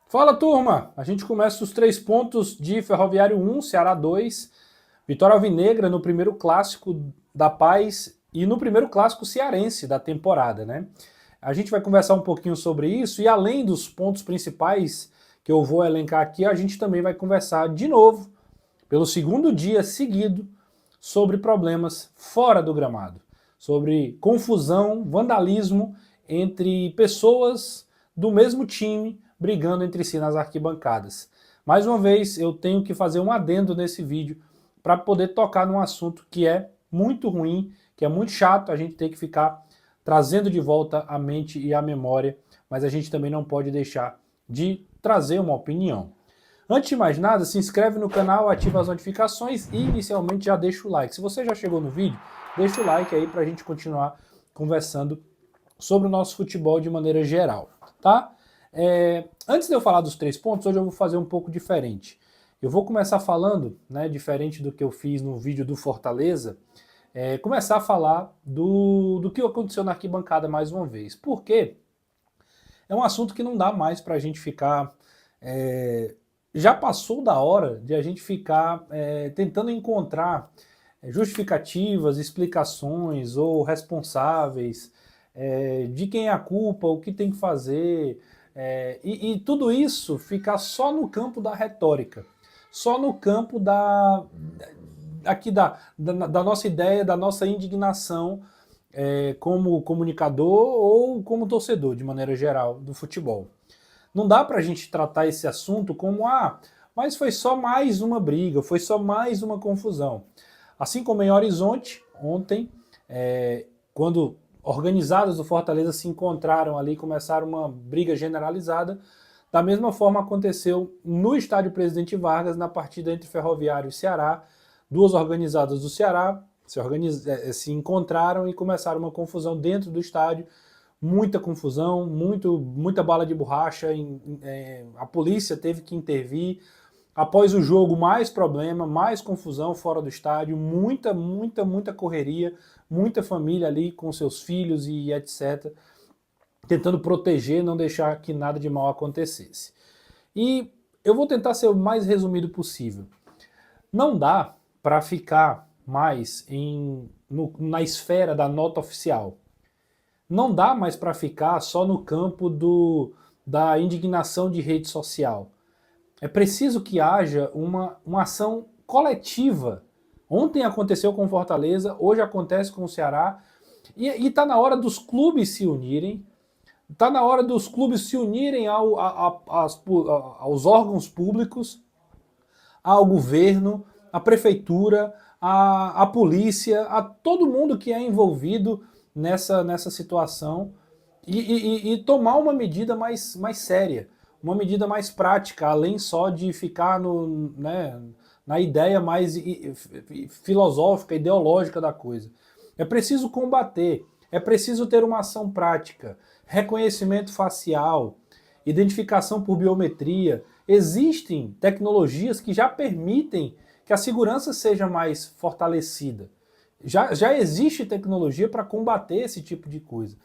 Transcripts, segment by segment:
Fala, turma! A gente começa os 3 pontos de Ferroviário 1, Ceará 2, vitória alvinegra no primeiro clássico da Paz e no primeiro clássico cearense da temporada, né? A gente vai conversar um pouquinho sobre isso e além dos pontos principais que eu vou elencar aqui, a gente também vai conversar de novo, pelo segundo dia seguido, sobre problemas fora do gramado, sobre confusão, vandalismo entre pessoas do mesmo time brigando entre si nas arquibancadas. Mais uma vez, eu tenho que fazer um adendo nesse vídeo para poder tocar num assunto que é muito ruim, que é muito chato, a gente tem que ficar trazendo de volta a mente e a memória, mas a gente também não pode deixar de trazer uma opinião. Antes de mais nada, se inscreve no canal, ativa as notificações e inicialmente já deixa o like. Se você já chegou no vídeo, deixa o like aí para a gente continuar conversando sobre o nosso futebol de maneira geral, tá? Antes de eu falar dos 3 pontos, hoje eu vou fazer um pouco diferente. Eu vou começar falando, né, diferente do que eu fiz no vídeo do Fortaleza, começar a falar do que aconteceu na arquibancada mais uma vez. Porque é um assunto que não dá mais para a gente ficar... já passou da hora de a gente ficar tentando encontrar justificativas, explicações ou responsáveis de quem é a culpa, o que tem que fazer, e tudo isso ficar só no campo da retórica, só no campo da nossa ideia, da nossa indignação como comunicador ou como torcedor, de maneira geral, do futebol. Não dá para a gente tratar esse assunto como, mas foi só mais uma briga, foi só mais uma confusão. Assim como em Horizonte, ontem, quando organizados do Fortaleza se encontraram ali e começaram uma briga generalizada, da mesma forma aconteceu no estádio Presidente Vargas, na partida entre Ferroviário e Ceará. Duas organizadas do Ceará se encontraram e começaram uma confusão dentro do estádio, muita confusão, muita bala de borracha, a polícia teve que intervir. Após o jogo, mais problema, mais confusão fora do estádio, muita correria, muita família ali com seus filhos e etc., tentando proteger, não deixar que nada de mal acontecesse. E eu vou tentar ser o mais resumido possível. Não dá para ficar mais na esfera da nota oficial. Não dá mais para ficar só no campo da indignação de rede social. É preciso que haja uma ação coletiva. Ontem aconteceu com o Fortaleza, hoje acontece com o Ceará, e está na hora dos clubes se unirem, está na hora dos clubes se unirem aos órgãos públicos, ao governo, à prefeitura, à polícia, a todo mundo que é envolvido nessa situação e tomar uma medida mais séria, uma medida mais prática, além só de ficar na ideia mais filosófica, ideológica da coisa. É preciso combater, é preciso ter uma ação prática, reconhecimento facial, identificação por biometria. Existem tecnologias que já permitem que a segurança seja mais fortalecida. Já existe tecnologia para combater esse tipo de coisa.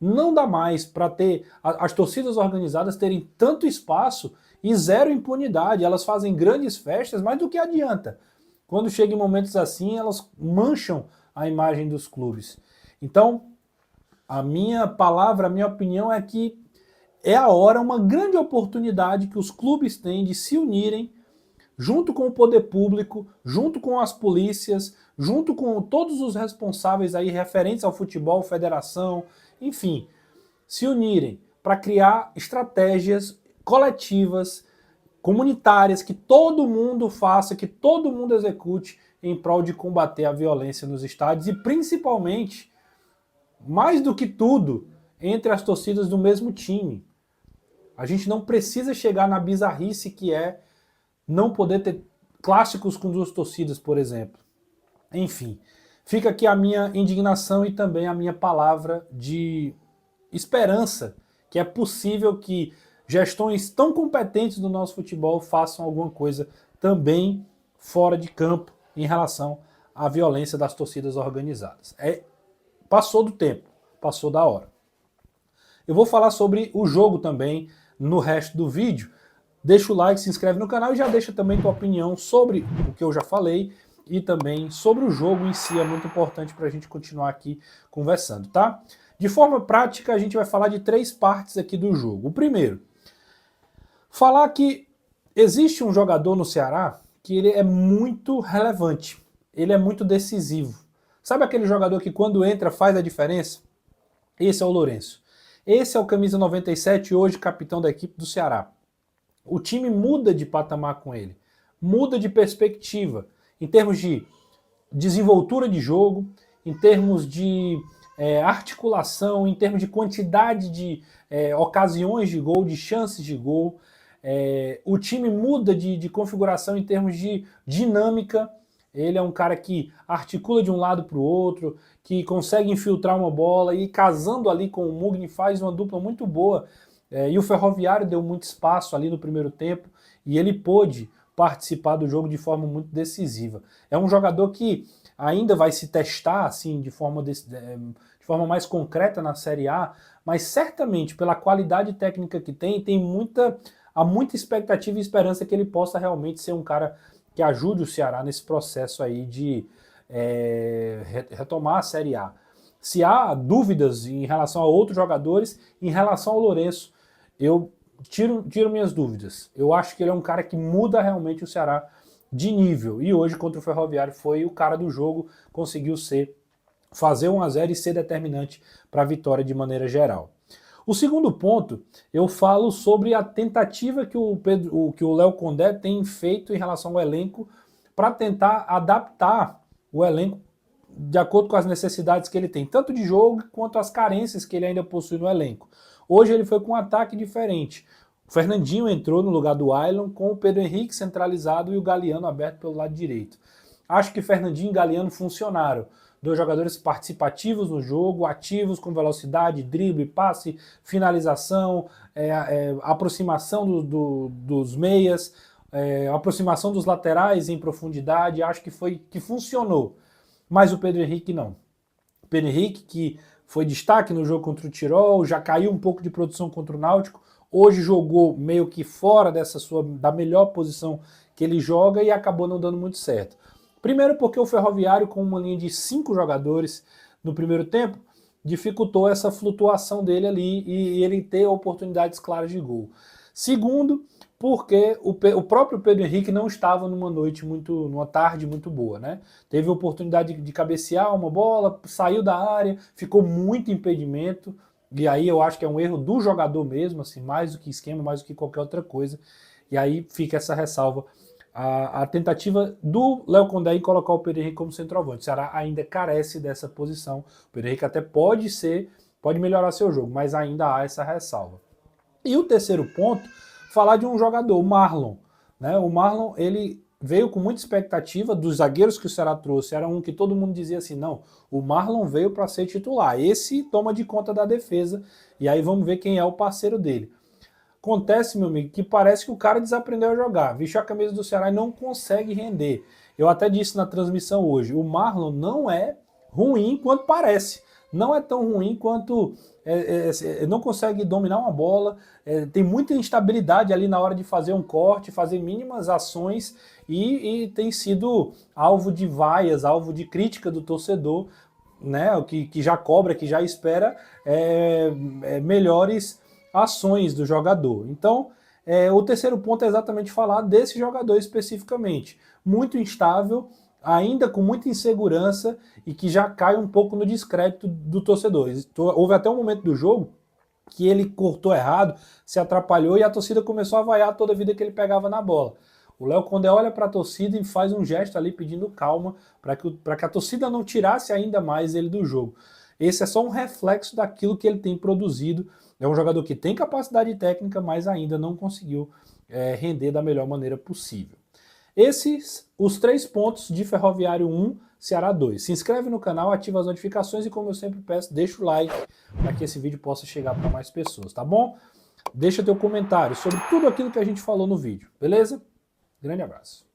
Não dá mais para ter as torcidas organizadas terem tanto espaço e zero impunidade. Elas fazem grandes festas, mas do que adianta? Quando chega em momentos assim, elas mancham a imagem dos clubes. Então, a minha palavra, a minha opinião é que é a hora, uma grande oportunidade que os clubes têm de se unirem junto com o poder público, junto com as polícias, junto com todos os responsáveis aí referentes ao futebol, federação, enfim, se unirem para criar estratégias coletivas, comunitárias, que todo mundo faça, que todo mundo execute em prol de combater a violência nos estádios e principalmente, mais do que tudo, entre as torcidas do mesmo time. A gente não precisa chegar na bizarrice que é não poder ter clássicos com duas torcidas, por exemplo. Enfim, fica aqui a minha indignação e também a minha palavra de esperança que é possível que gestões tão competentes do nosso futebol façam alguma coisa também fora de campo em relação à violência das torcidas organizadas. Passou do tempo, passou da hora. Eu vou falar sobre o jogo também no resto do vídeo, deixa o like, se inscreve no canal e já deixa também tua opinião sobre o que eu já falei e também sobre o jogo em si, é muito importante para a gente continuar aqui conversando, tá? De forma prática, a gente vai falar de 3 partes aqui do jogo. O primeiro, falar que existe um jogador no Ceará que ele é muito relevante, ele é muito decisivo. Sabe aquele jogador que quando entra faz a diferença? Esse é o Lourenço. Esse é o camisa 97, hoje capitão da equipe do Ceará. O time muda de patamar com ele, muda de perspectiva, em termos de desenvoltura de jogo, em termos de articulação, em termos de quantidade de ocasiões de gol, de chances de gol. O time muda de configuração em termos de dinâmica. Ele é um cara que articula de um lado para o outro, que consegue infiltrar uma bola e casando ali com o Mugni faz uma dupla muito boa. E o Ferroviário deu muito espaço ali no primeiro tempo e ele pôde participar do jogo de forma muito decisiva. É um jogador que ainda vai se testar assim de forma mais concreta na Série A, mas certamente pela qualidade técnica que há muita expectativa e esperança que ele possa realmente ser um cara que ajude o Ceará nesse processo aí de retomar a Série A. Se há dúvidas em relação a outros jogadores, em relação ao Lourenço, eu tiro minhas dúvidas. Eu acho que ele é um cara que muda realmente o Ceará de nível. E hoje, contra o Ferroviário, foi o cara do jogo, conseguiu fazer 1-0 e ser determinante para a vitória de maneira geral. O segundo ponto, eu falo sobre a tentativa que o Léo Condé tem feito em relação ao elenco para tentar adaptar o elenco de acordo com as necessidades que ele tem, tanto de jogo quanto as carências que ele ainda possui no elenco. Hoje ele foi com um ataque diferente. O Fernandinho entrou no lugar do Ailon com o Pedro Henrique centralizado e o Galeano aberto pelo lado direito. Acho que Fernandinho e Galeano funcionaram. 2 jogadores participativos no jogo, ativos, com velocidade, drible, passe, finalização, aproximação dos meias, aproximação dos laterais em profundidade. Acho que funcionou. Mas o Pedro Henrique não. O Pedro Henrique, que foi destaque no jogo contra o Tirol, já caiu um pouco de produção contra o Náutico, hoje jogou meio que fora da melhor posição que ele joga e acabou não dando muito certo. Primeiro porque o Ferroviário, com uma linha de 5 jogadores no primeiro tempo, dificultou essa flutuação dele ali e ele ter oportunidades claras de gol. Segundo, porque o próprio Pedro Henrique não estava numa tarde muito boa, né? Teve a oportunidade de cabecear uma bola, saiu da área, ficou muito impedimento, e aí eu acho que é um erro do jogador mesmo, assim, mais do que esquema, mais do que qualquer outra coisa, e aí fica essa ressalva. A tentativa do Léo Condé em colocar o Pedro Henrique como centroavante. O Ceará ainda carece dessa posição. O Pedro Henrique até pode melhorar seu jogo, mas ainda há essa ressalva. E o terceiro ponto, falar de um jogador, o Marlon. Né? O Marlon, ele veio com muita expectativa dos zagueiros que o Ceará trouxe. Era um que todo mundo dizia assim, não, o Marlon veio para ser titular. Esse toma de conta da defesa, e aí vamos ver quem é o parceiro dele. Acontece, meu amigo, que parece que o cara desaprendeu a jogar. Vestiu a camisa do Ceará e não consegue render. Eu até disse na transmissão hoje, o Marlon não é ruim quanto parece. Não é tão ruim quanto... não consegue dominar uma bola, tem muita instabilidade ali na hora de fazer um corte, fazer mínimas ações e tem sido alvo de vaias, alvo de crítica do torcedor, né, que já cobra, que já espera melhores ações do jogador. Então, o terceiro ponto é exatamente falar desse jogador especificamente. Muito instável, ainda com muita insegurança e que já cai um pouco no descrédito do torcedor. Houve até um momento do jogo que ele cortou errado, se atrapalhou e a torcida começou a vaiar toda a vida que ele pegava na bola. O Léo Condé olha para a torcida e faz um gesto ali pedindo calma para que a torcida não tirasse ainda mais ele do jogo. Esse é só um reflexo daquilo que ele tem produzido. É um jogador que tem capacidade técnica, mas ainda não conseguiu render da melhor maneira possível. Esses os 3 pontos de Ferroviário 1, Ceará 2. Se inscreve no canal, ativa as notificações e, como eu sempre peço, deixa o like para que esse vídeo possa chegar para mais pessoas, tá bom? Deixa teu comentário sobre tudo aquilo que a gente falou no vídeo, beleza? Grande abraço.